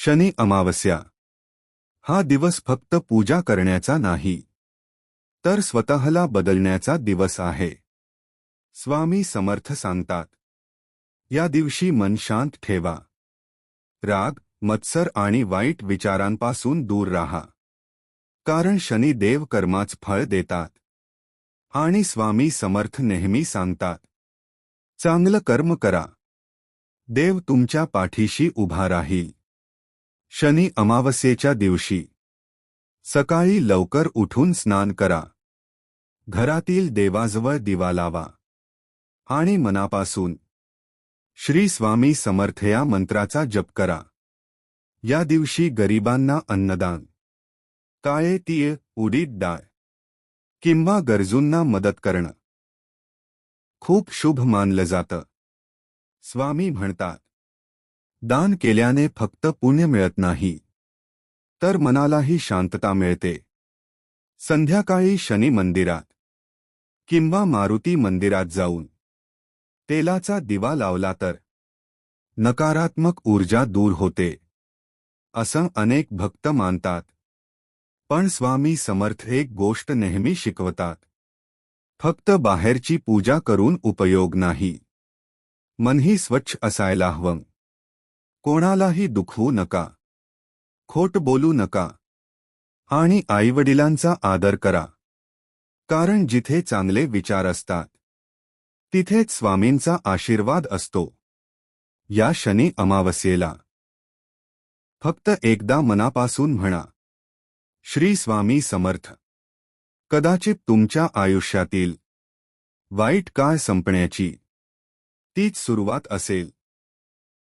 शनी अमावस्या हा दिवस फक्त पूजा करण्याचा नाही, तर स्वतःला बदलण्याचा दिवस आहे. स्वामी समर्थ सांगतात, या दिवशी मन शांत ठेवा. राग, मत्सर आणि वाईट विचारांपासून दूर राहा. कारण शनी देव कर्माच फळ देतात. आणि स्वामी समर्थ नेहमी सांगतात, चांगलं कर्म करा, देव तुमच्या पाठीशी उभा राहील. शनी अमावस्येच्या दिवशी सकाळी लवकर उठून स्नान करा. घरातील देवाजवळ दिवा लावा आणि मनापासून श्री स्वामी समर्थ या मंत्राचा जप करा. या दिवशी गरिबांना अन्नदान, काळे तीळ, उडीद डाळ किंवा गरजूंना मदत करणं खूप शुभ मानलं जातं. स्वामी म्हणतात, दान केल्याने फक्त पुण्य मिळत नाही, तर मनालाही शांतता मिळते. संध्याकाळी शनी मंदिरात किंवा मारुती मंदिरात जाऊन तेलाचा दिवा लावला तर नकारात्मक ऊर्जा दूर होते, असं अनेक भक्त मानतात. पण स्वामी समर्थ एक गोष्ट नेहमी शिकवतात, फक्त बाहेरची पूजा करून उपयोग नाही, मनही स्वच्छ असायला हवं. कोणालाही दुखवू नका, खोट बोलू नका आणि आईवडिलांचा आदर करा. कारण जिथे चांगले विचार असतात, तिथेच स्वामींचा आशीर्वाद असतो. या शनी अमावस्येला फक्त एकदा मनापासून म्हणा, श्री स्वामी समर्थ. कदाचित तुमच्या आयुष्यातील वाईट काळ संपण्याची तीच सुरुवात असेल.